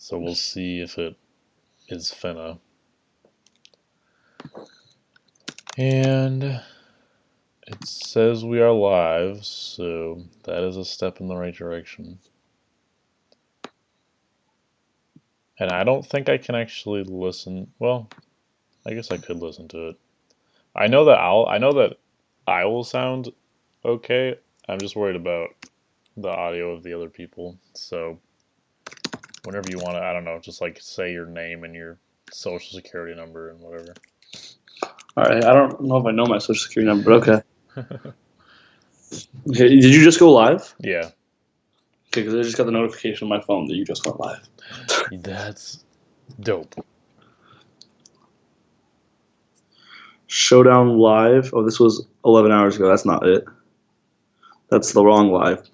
So we'll see if it is finna. And it says we are live, so that is a step in the right direction. And I don't think I can actually listen. Well, I guess I could listen to it. I know that I will sound okay. I'm just worried about the audio of the other people. So whenever you want to, I don't know, just like say your name and your social security number and whatever. All right, I don't know if I know my social security number, but okay. Okay, did you just go live? Yeah. Okay, because I just got the notification on my phone that you just went live. That's dope. Showdown live. Oh, this was 11 hours ago. That's not it. That's the wrong live.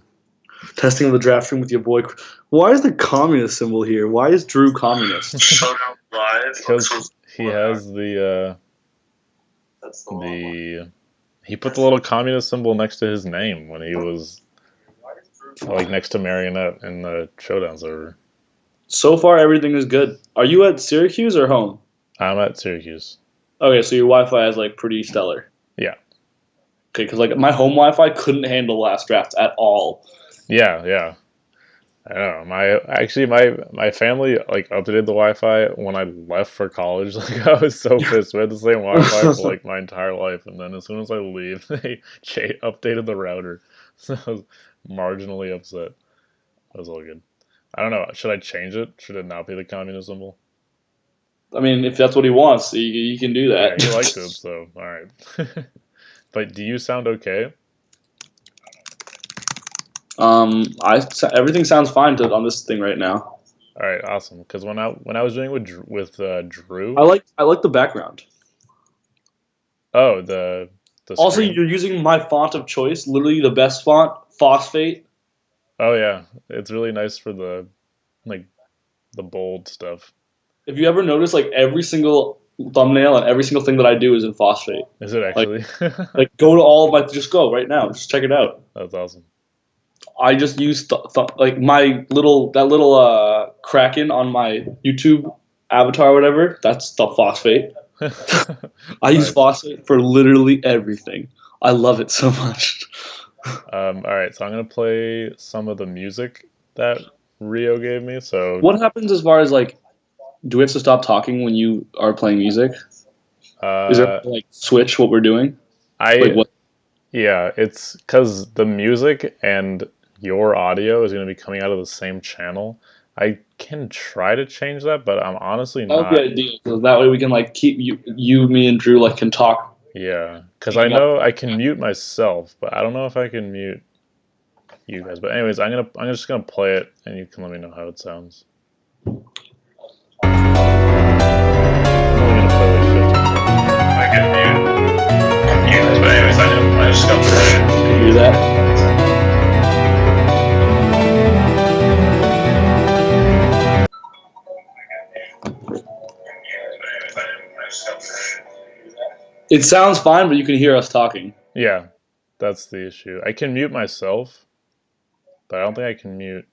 Testing of the draft room with your boy. Why is the communist symbol here? Why is Drew communist? Showdown live. Because he has he put the little communist symbol next to his name when he was like next to Marionette in the Showdown server. So far, everything is good. Are you at Syracuse or home? I'm at Syracuse. Okay, so your Wi-Fi is like pretty stellar. Yeah. Okay, because like my home Wi-Fi couldn't handle last draft at all. Yeah. I know. My family like updated the Wi-Fi when I left for college. Like I was so pissed. We had the same Wi-Fi for like my entire life, and then as soon as I leave, they updated the router. So I was marginally upset. That was all good. I don't know. Should I change it? Should it not be the communist symbol? I mean, if that's what he wants, you can do that. Yeah, he liked it, so all right. But do you sound okay? Everything sounds fine on this thing right now. All right, awesome. Because when I was doing it with Drew, I like the background. Oh, the also, screen. you're using my font of choice, literally the best font, Phosphate. Oh yeah, it's really nice for the bold stuff. If you ever notice, like every single thumbnail and every single thing that I do is in Phosphate. Is it actually? Like go to all of my, just go right now, just check it out. That's awesome. I just use like my little Kraken on my YouTube avatar or whatever. That's the Phosphate. I use Phosphate for literally everything. I love it so much. All right, so I'm gonna play some of the music that Rio gave me. So what happens as far as like, do we have to stop talking when you are playing music? Is there like switch what we're doing? Yeah, it's because the music and your audio is going to be coming out of the same channel. I can try to change that, but I'm honestly not. That's the idea. So that way we can like keep you, me, and Drew like can talk. Yeah, because I know I can mute myself, but I don't know if I can mute you guys. But anyways, I'm just gonna play it, and you can let me know how it sounds. I can mute, but anyways, I just got play it. Can you do that? It sounds fine, but you can hear us talking. Yeah, that's the issue. I can mute myself, but I don't think I can mute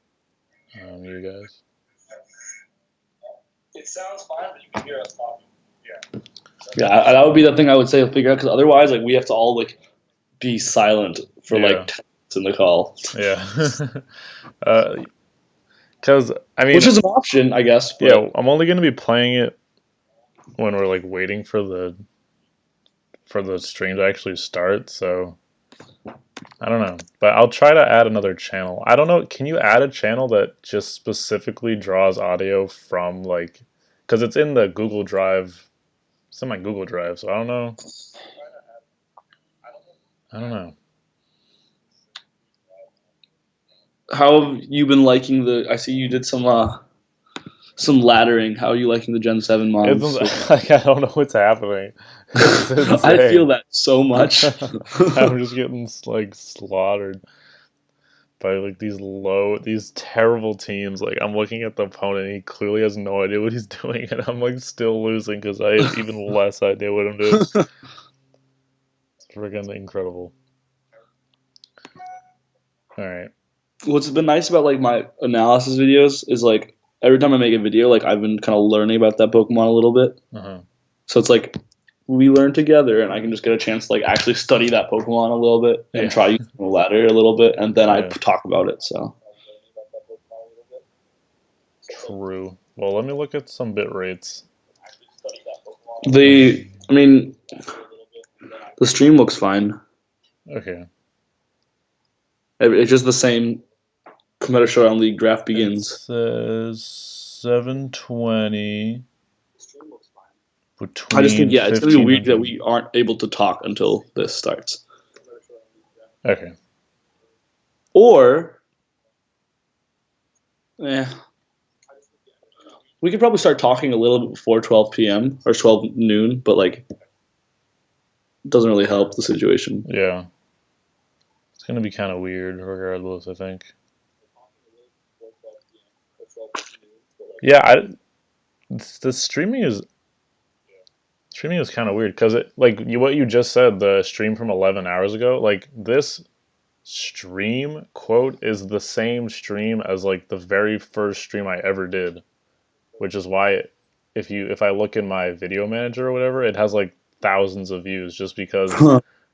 you guys. It sounds fine, but you can hear us talking. Yeah, that would be the thing I would say to figure out, because otherwise, like, we have to all like be silent for like 10 minutes in the call. Yeah. Because I mean, which is an option, I guess. But yeah, I'm only going to be playing it when we're like waiting for the stream to actually start. So I don't know, but I'll try to add another channel. I don't know. Can you add a channel that just specifically draws audio from like, because it's in the Google Drive. It's in my Google Drive, so I don't know. How have you been liking I see you did some laddering. How are you liking the Gen 7 mods? Like, I don't know what's happening. I feel that so much. I'm just getting like slaughtered by like these terrible teams. Like, I'm looking at the opponent, and he clearly has no idea what he's doing, and I'm like still losing because I have even less idea what I'm doing. It's freaking incredible. All right. What's been nice about like my analysis videos is like every time I make a video, like I've been kind of learning about that Pokemon a little bit. So it's like we learn together, and I can just get a chance to like actually study that Pokemon a little bit and try using the ladder a little bit, and then I talk about it. So true. Well, let me look at some bit rates. I mean, the stream looks fine. Okay. It's just the same. Cometa Showdown League draft begins. It says 7:20. I just think it's gonna be weird that we aren't able to talk until this starts. Okay. Or, we could probably start talking a little bit before 12 p.m. or 12 noon, but like, it doesn't really help the situation. Yeah. It's gonna be kind of weird, regardless. I think. Yeah, the streaming is kind of weird because what you just said, the stream from 11 hours ago, like this stream quote is the same stream as like the very first stream I ever did, which is why if I look in my video manager or whatever, it has like thousands of views just because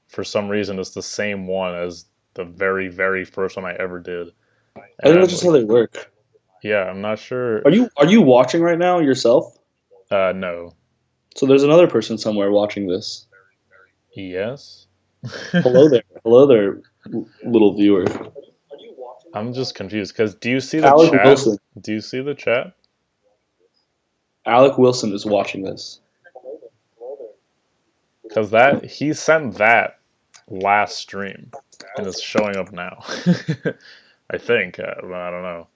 for some reason it's the same one as the very, very first one I ever did. I think that's just how they work. Yeah, I'm not sure. Are you watching right now yourself? No. So there's another person somewhere watching this. Yes. Hello there, little viewer. I'm just confused because do you see the Alec chat? Wilson. Do you see the chat? Alec Wilson is watching this. Because he sent that last stream and it's showing up now. I think. I don't know.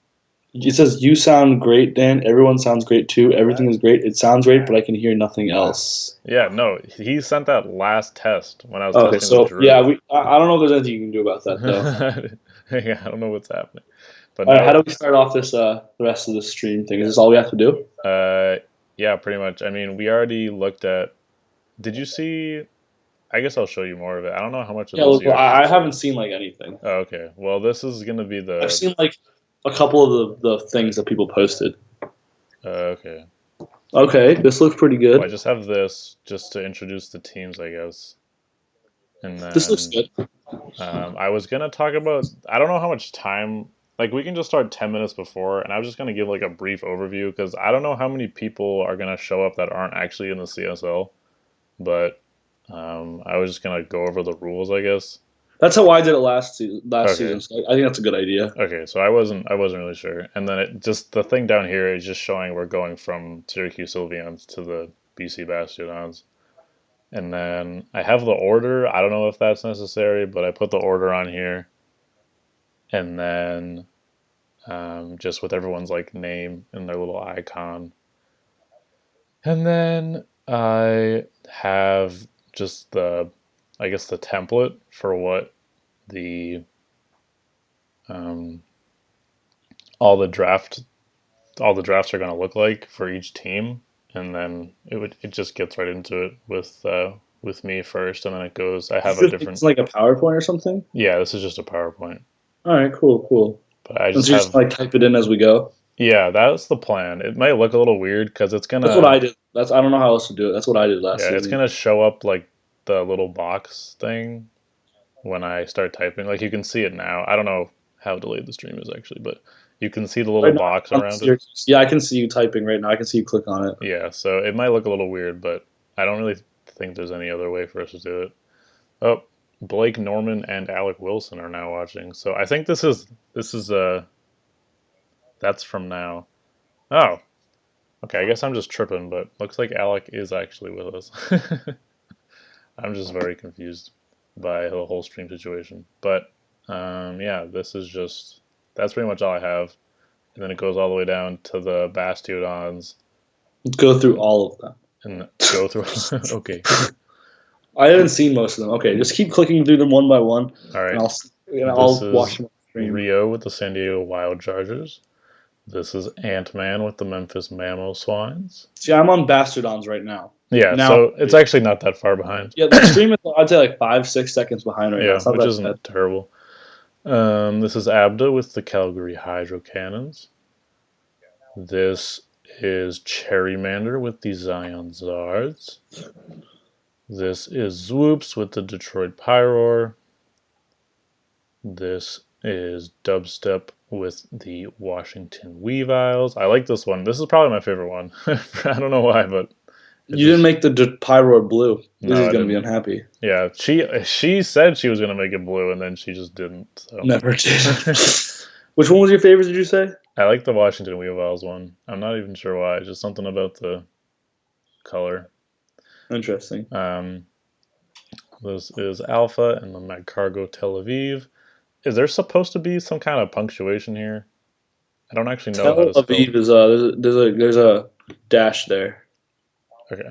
It says, "You sound great, Dan. Everyone sounds great too. Everything is great. It sounds great, but I can hear nothing else." Yeah, no, he sent that last test when I was testing so the Drew. yeah, I don't know if there's anything you can do about that though. Yeah, I don't know what's happening. But all right, how do we start off this the rest of the stream thing? Is this all we have to do? Yeah, pretty much. I mean, we already looked at. Did you see? I guess I'll show you more of it. I don't know how much of this. Yeah, I haven't seen like anything. Oh, okay. Well, this is gonna be the. I've seen like a couple of the things that people posted. Okay. Okay, this looks pretty good. Well, I just have this just to introduce the teams, I guess. And then, this looks good. I was gonna talk about. I don't know how much time. Like we can just start 10 minutes before, and I was just gonna give like a brief overview because I don't know how many people are gonna show up that aren't actually in the CSL, but I was just gonna go over the rules, I guess. That's how I did it last season. So I think that's a good idea. Okay, so I wasn't really sure, and then the thing down here is just showing we're going from Syracuse Sylveons to the BC Bastiodons, and then I have the order. I don't know if that's necessary, but I put the order on here, and then just with everyone's like name and their little icon, and then I have just the template for what the all the drafts are going to look like for each team, and then it just gets right into it with me first, and then it goes. I have a different. It's like a PowerPoint or something. Yeah, this is just a PowerPoint. All right, cool. But I just like type it in as we go. Yeah, that's the plan. It might look a little weird because it's gonna. That's what I did. I don't know how else to do it. That's what I did last season. It's gonna show up like the little box thing when I start typing. Like you can see it now. I don't know how delayed the stream is actually, but you can see the little box around it. Yeah, I can see you typing right now. I can see you click on it. Yeah, so it might look a little weird, but I don't really think there's any other way for us to do it. Oh, Blake Norman and Alec Wilson are now watching. So I think this is that's from now. Oh. Okay, I guess I'm just tripping, but looks like Alec is actually with us. I'm just very confused by the whole stream situation. But yeah, that's pretty much all I have. And then it goes all the way down to the Bastiodons. Let's go through all of them. And go through. Okay. I haven't seen most of them. Okay, just keep clicking through them one by one. All right. And I'll watch them on stream. Rio with the San Diego Wild Chargers. This is Ant-Man with the Memphis Mammo Swines. See, I'm on Bastiodons right now. Yeah, so it's actually not that far behind. Yeah, the stream is, I'd say, like 5-6 seconds behind right now. Yeah, which isn't terrible. This is Abda with the Calgary Hydro Cannons. This is Cherrymander with the Zion Zards. This is Zwoops with the Detroit Pyroar. This is Dubstep with the Washington Weaviles. I like this one. This is probably my favorite one. I don't know why, but You didn't make the Pyroar blue. No, Lizzie's I gonna be didn't. unhappy. Yeah, she said she was gonna make it blue, and then she just didn't. So. Never did. Which one was your favorite? Did you say? I like the Washington Weaviles one. I'm not even sure why. Just something about the color. Interesting. This is Alpha and the Magcargo Tel Aviv. Is there supposed to be some kind of punctuation here? I don't actually know how to spell. Tel Aviv is there's a dash there. Okay.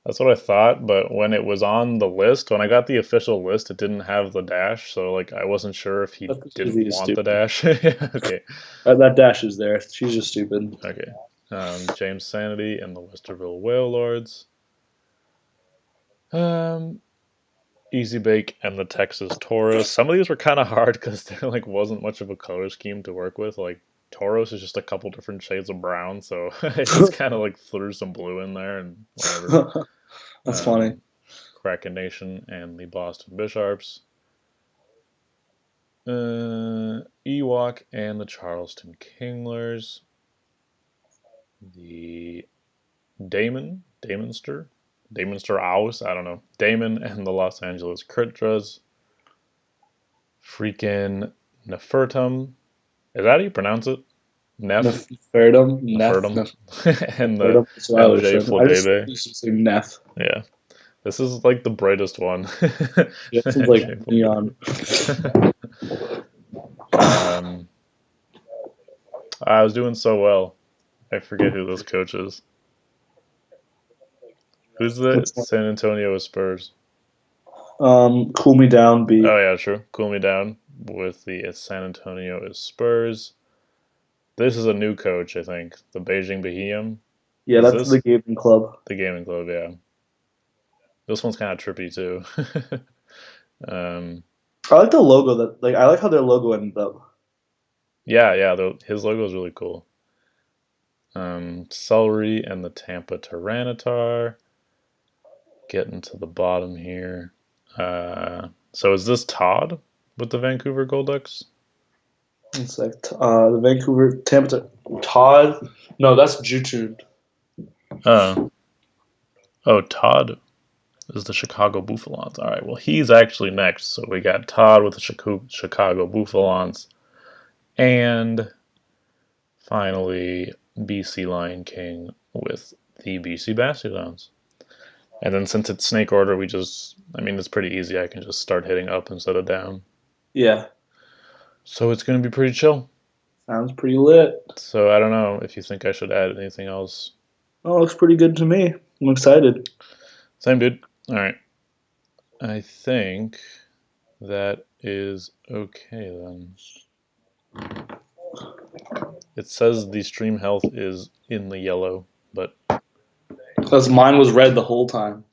That's what I thought, but when it was on the list, when I got the official list, it didn't have the dash, so like I wasn't sure if he didn't want the dash. Okay. That dash is there. She's just stupid. Okay. James Sanity and the Westerville Whale Lords. Easy Bake and the Texas Taurus. Some of these were kind of hard because there like wasn't much of a color scheme to work with. Like Tauros is just a couple different shades of brown, so I just kind of like threw some blue in there and whatever. That's funny. Krakenation and the Boston Bisharps. Ewok and the Charleston Kinglers. The Damonster Owls, I don't know. Damon and the Los Angeles Critras. Freaking Nefertum. Is that how you pronounce it? Nefertum. And the LJ Flabebe. I just say Nef. Yeah. This is like the brightest one. Yeah, this is like neon. I was doing so well. I forget who this coach is. Who's the San Antonio Spurs? Cool Me Down B. Oh yeah, true. Cool Me Down with the San Antonio Spurs. This is a new coach, I think. The Beijing Bohemian. Yeah, that's the gaming club. The gaming club, yeah. This one's kind of trippy too. I like the logo. I like how their logo ended up. Yeah. His logo is really cool. Celery and the Tampa Tyranitar. Getting to the bottom here. So is this Todd with the Vancouver Golducks? It's like the Vancouver Tampa Todd. No, that's Jutun. Oh, Todd is the Chicago Buffalons. All right, well, he's actually next. So we got Todd with the Chicago Buffalons. And finally, BC Lion King with the BC Basilions. And then since it's snake order, it's pretty easy. I can just start hitting up instead of down. Yeah. So it's going to be pretty chill. Sounds pretty lit. So I don't know if you think I should add anything else. Oh, looks pretty good to me. I'm excited. Same, dude. All right. I think that is okay then. It says the stream health is in the yellow, but... Because mine was red the whole time.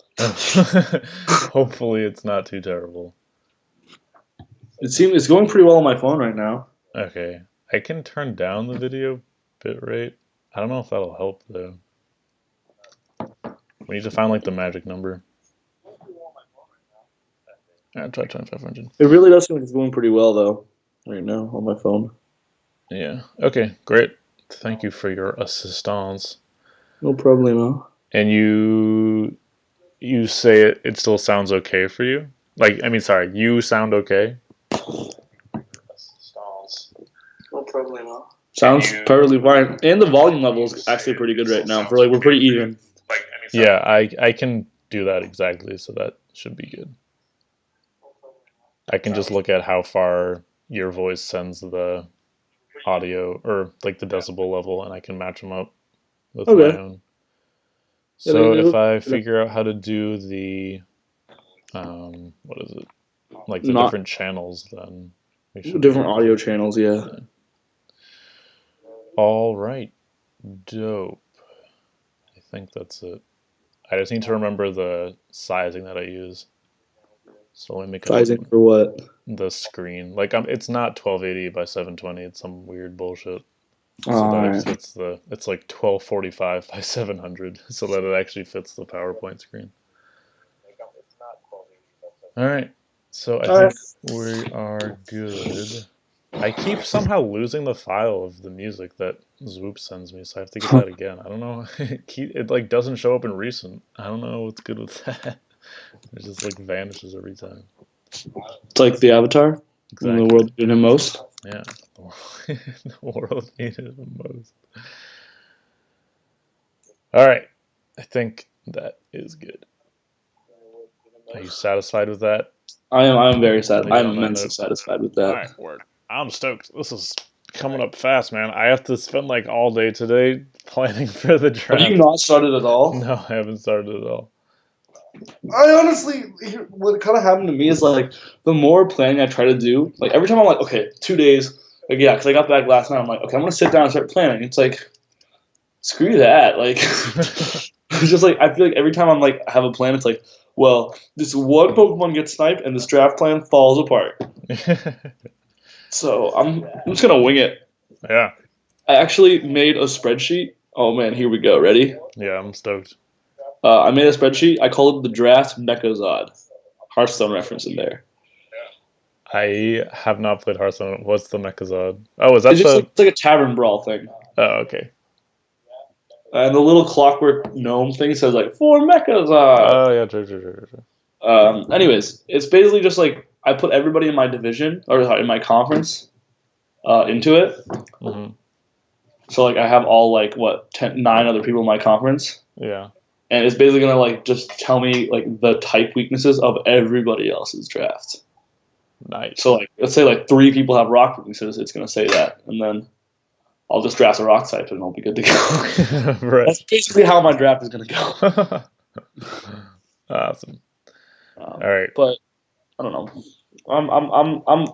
Hopefully it's not too terrible. It's going pretty well on my phone right now. Okay. I can turn down the video bitrate. I don't know if that'll help though. We need to find like the magic number. Alright, try 2500. It really does seem like it's going pretty well though, right now on my phone. Yeah. Okay, great. Thank you for your assistance. No problemo. And you say it still sounds okay for you? You sound okay? No problemo. Sounds perfectly fine. And the volume level is actually pretty good right now. We're pretty even. Yeah, I can do that exactly, so that should be good. I can just look at how far your voice sends the audio, or like the decibel level, and I can match them up with my own. So if I figure out how to do the, what is it? Like the different channels, then we should... Different audio channels, yeah. All right. Dope. I think that's it. I just need to remember the sizing that I use. So let me make sizing for what? The screen. Like it's not 1280 by 720. It's some weird bullshit. so All that it right. fits it's like 1245 by 700, so that it actually fits the PowerPoint screen. All right, so I All right. think we are good. I keep somehow losing the file of the music that Swoop sends me, so I have to get that again. I don't know. It like doesn't show up in recent. I don't know what's good with that. It just like vanishes every time. It's like the Avatar in the Exactly. world needed him most. Yeah. The world needed the most. All right. I think that is good. Are you satisfied with that? I am very sad. Leave it I'm on that immensely note. satisfied with All that. right, word. I'm stoked. This is coming up fast, man. I have to spend like all day today planning for the Have you draft. not started at all? No, I haven't started at all. I honestly, what kind of happened to me is like the more planning I try to do, like every time I'm like, okay, 2 days, like yeah, because I got back last night. I'm like, okay, I'm gonna sit down and start planning. It's like, screw that. Like, it's just like I feel like every time I'm like have a plan, it's like, well, this one Pokemon gets sniped and this draft plan falls apart. So I'm just gonna wing it. Yeah. I actually made a spreadsheet. Oh man, here we go. Ready? Yeah, I'm stoked. I made a spreadsheet. I called it the Draft Mechazod. Hearthstone reference in there. I have not played Hearthstone. What's the Mechazod? Oh, is that It's just the? like, it's like a tavern brawl thing. Oh, okay. And the little clockwork gnome thing says like for Mechazod. Oh, yeah, true. Anyways, it's basically just like I put everybody in my division or sorry, in my conference into it. Hmm. So like I have all like what 9 other people in my conference, Yeah. and it's basically gonna like just tell me like the type weaknesses of everybody else's draft. Nice. So like let's say like 3 people have rock weaknesses, it's gonna say that, and then I'll just draft a rock type and I'll be good to go. Right. That's basically how my draft is gonna go. Awesome. All right. But I don't know.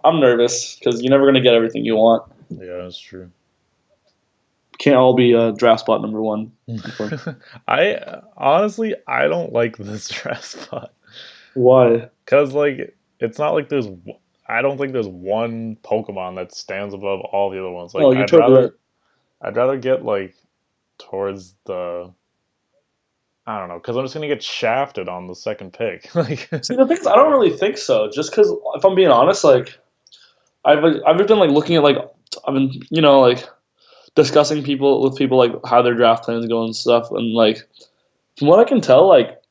I'm nervous because you're never gonna get everything you want. Yeah, that's true. Can't all be draft spot number 1. I honestly, I don't like this draft spot Why? because like it's not like there's. I don't think there's one Pokemon that stands above all the other ones. Like Oh, you're totally right. I'd rather get like towards the. I don't know, because I'm just gonna get shafted on the second pick. Like, See, the thing is, I don't really think so. Just because, if I'm being honest, like I've been like looking at like I've been like discussing with people like how their draft plans go and stuff, and like from what I can tell, like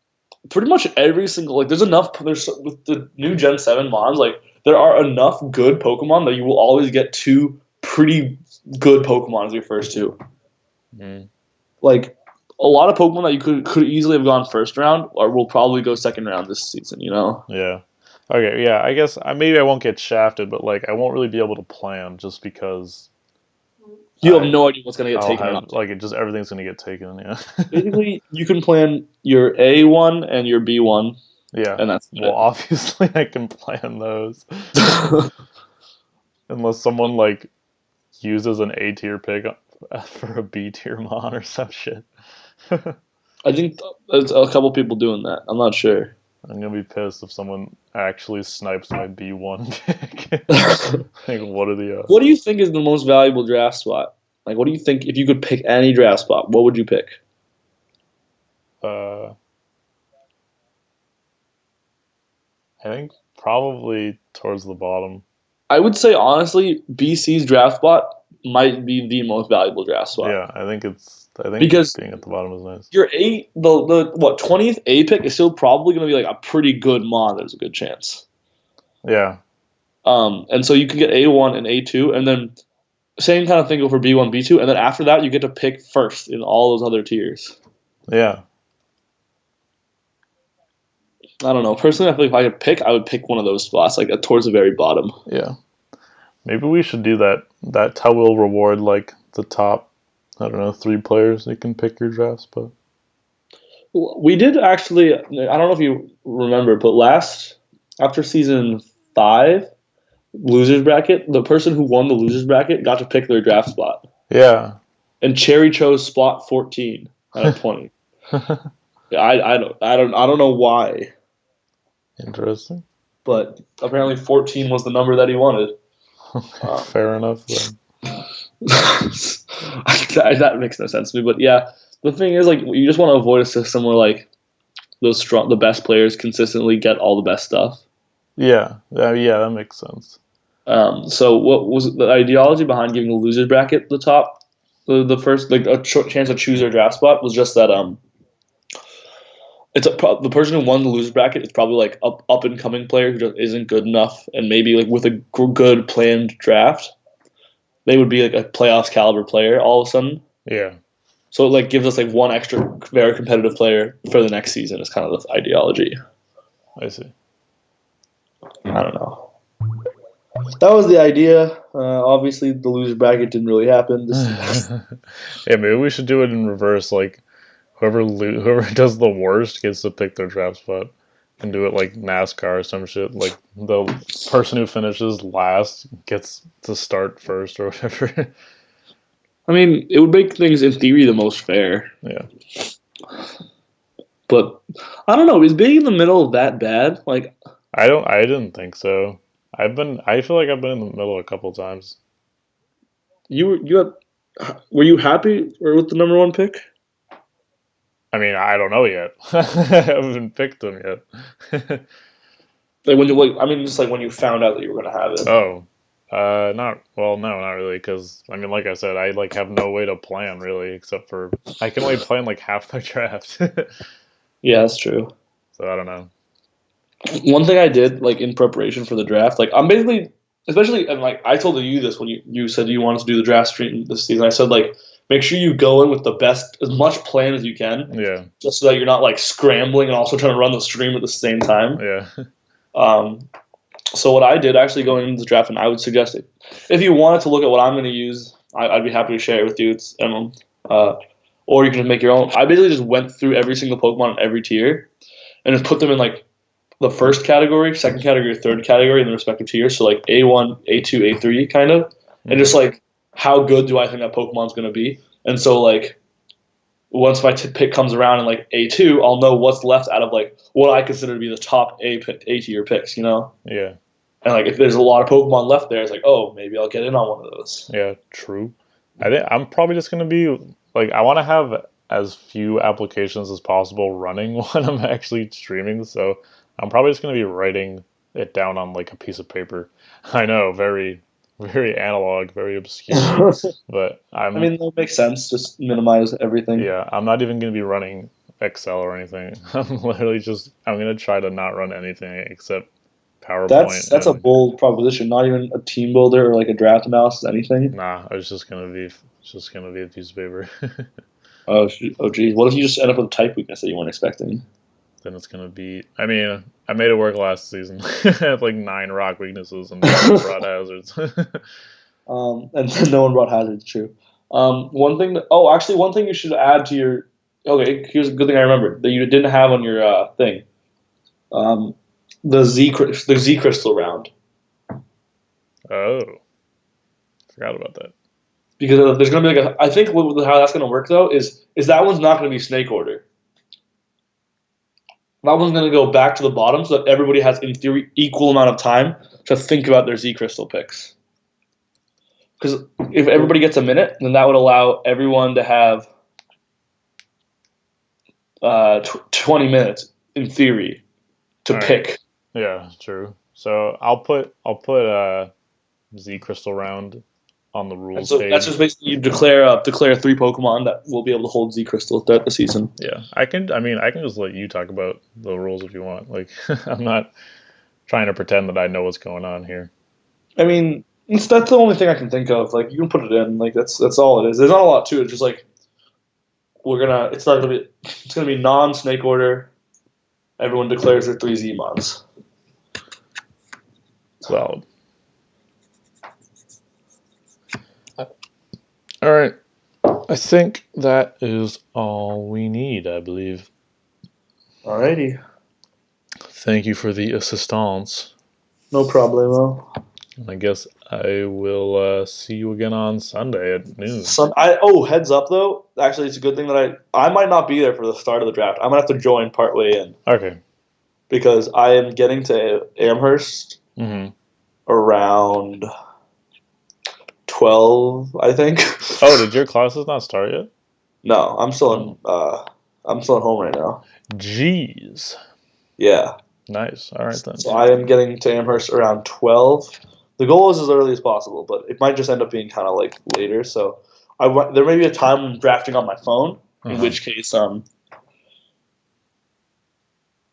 pretty much every single like there's with the new Gen 7 mons, like there are enough good Pokemon that you will always get 2 pretty good Pokemon as your first 2. mm, Like a lot of Pokemon that you could easily have gone first round or will probably go second round this season, yeah. Okay, yeah. I guess maybe I won't get shafted, but like I won't really be able to plan just because You have no idea what's going to get I'll taken or have not. like everything's gonna get taken. Yeah. Basically, you can plan your A1 and your B1, Yeah. and that's Well, obviously I can plan those it. unless someone like uses an A tier pick for a B tier mon or some shit. I think there's a couple people doing that. I'm not sure. I'm gonna be pissed if someone actually snipes my B1 pick. Like, what are the odds? What do you think is the most valuable draft spot? Like, what do you think if you could pick any draft spot? What would you pick? I think probably towards the bottom. I would say honestly, BC's draft spot might be the most valuable draft spot. Yeah, I think Because being at the bottom is nice. your the 20th A pick is still probably going to be like a pretty good mod. There's a good chance. Yeah. And so you can get A1 and A2, and then same kind of thing go for B1, B2, and then after that you get to pick first in all those other tiers. Yeah. I don't know. Personally, I feel like if I could pick, I would pick one of those spots, like towards the very bottom. Yeah. Maybe we should do that. That how we'll reward like the top, I don't know, 3 players. You can pick your draft spot. We did actually. I don't know if you remember, but after season 5, losers bracket, the person who won the losers bracket got to pick their draft spot, Yeah. and Cherry chose spot 14 out of 20. I don't know why, Interesting. but apparently 14 was the number that he wanted. Fair enough then. that makes no sense to me. But yeah, the thing is, like, you just want to avoid a system where like the best players consistently get all the best stuff. Yeah, yeah, that makes sense. So what was the ideology behind giving the losers bracket the top, the first like a chance to choose their draft spot was just that the person who won the losers bracket is probably like up and coming player who just isn't good enough, and maybe like with a good planned draft, they would be like a playoffs caliber player all of a sudden. Yeah. So it like gives us like one extra very competitive player for the next season is kind of the ideology. I see. I don't know. That was the idea. Obviously, the loser bracket didn't really happen. Yeah, maybe we should do it in reverse. Like, whoever does the worst gets to pick their draft spot, and do it like NASCAR or some shit. Like the person who finishes last gets to start first or whatever. I mean, it would make things in theory the most fair. Yeah. But I don't know. Is being in the middle that bad? Like, I didn't think so. I feel like I've been in the middle a couple times. were you happy with the number one pick? I mean, I don't know yet. I haven't picked them yet. Like I mean, just like when you found out that you were gonna have it. Oh, no, not really, because I mean, like I said, I like have no way to plan really, except for I can only plan like half my draft. Yeah, that's true. So I don't know. One thing I did like in preparation for the draft, like I'm basically, especially, and like I told you this when you said you wanted to do the draft stream this season. I said like make sure you go in with the best, as much plan as you can. Yeah. Just so that you're not like scrambling and also trying to run the stream at the same time. Yeah. So what I did actually going into the draft, and I would suggest it, if you wanted to look at what I'm going to use, I'd be happy to share it with you. It's or you can make your own. I basically just went through every single Pokemon in every tier, and just put them in like the first category, second category, third category in the respective tiers. So like A1, A2, A3 kind of, and just like how good do I think that Pokemon's going to be? And so like once my pick comes around in like A2, I'll know what's left out of like what I consider to be the top A tier picks, you know? Yeah. And like if there's a lot of Pokemon left there, it's like, oh, maybe I'll get in on one of those. Yeah, true. I think I'm probably just gonna be like I want to have as few applications as possible running when I'm actually streaming. So I'm probably just gonna be writing it down on like a piece of paper. I know, very, very analog, very obscure, but I mean, that makes sense. Just minimize everything. Yeah, I'm not even gonna be running Excel or anything. I'm gonna try to not run anything except PowerPoint. That's a bold proposition. Not even a team builder or like a draft analysis, anything. Nah, it's just gonna be a piece of paper. Oh geez. What if you just end up with a type weakness that you weren't expecting? Then it's gonna be. I mean, I made it work last season. I had like 9 rock weaknesses and brought hazards. And no one brought hazards. True. One thing you should add to your. Okay, here's a good thing I remembered that you didn't have on your thing. The Z crystal round. Oh, forgot about that. Because there's gonna be like I think how that's gonna work though is that one's not gonna be snake order. That one's gonna go back to the bottom so that everybody has in theory equal amount of time to think about their Z crystal picks. Because if everybody gets a minute, then that would allow everyone to have 20 minutes in theory to pick. Yeah, true. So I'll put Z crystal round on the rules page. That's just basically you declare 3 Pokemon that will be able to hold Z crystal throughout the season. Yeah, I can just let you talk about the rules if you want. Like, I'm not trying to pretend that I know what's going on here. I mean, that's the only thing I can think of. Like, you can put it in. Like, that's all it is. There's not a lot to it. It's just like it's gonna be non-snake order. Everyone declares their 3 Z-Mons. Solid. All right. I think that is all we need, I believe. Alrighty. Thank you for the assistance. No problemo. I guess I will see you again on Sunday at noon. Heads up though. Actually, it's a good thing that I might not be there for the start of the draft. I'm gonna have to join partway in. Okay. Because I am getting to Amherst around 12, I think. Oh, did your classes not start yet? No, I'm still at home right now. Jeez. Yeah. Nice. All right then. So I am getting to Amherst around 12. The goal is as early as possible, but it might just end up being kind of like later. So there may be a time when I'm drafting on my phone, in which case, you're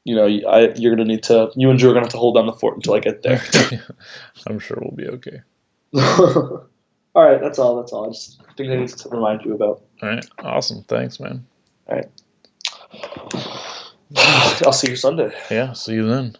gonna need to. You and Drew are gonna have to hold down the fort until I get there. I'm sure we'll be okay. All right, that's all. I just think I need to remind you about. All right. Awesome. Thanks, man. All right. I'll see you Sunday. Yeah. See you then.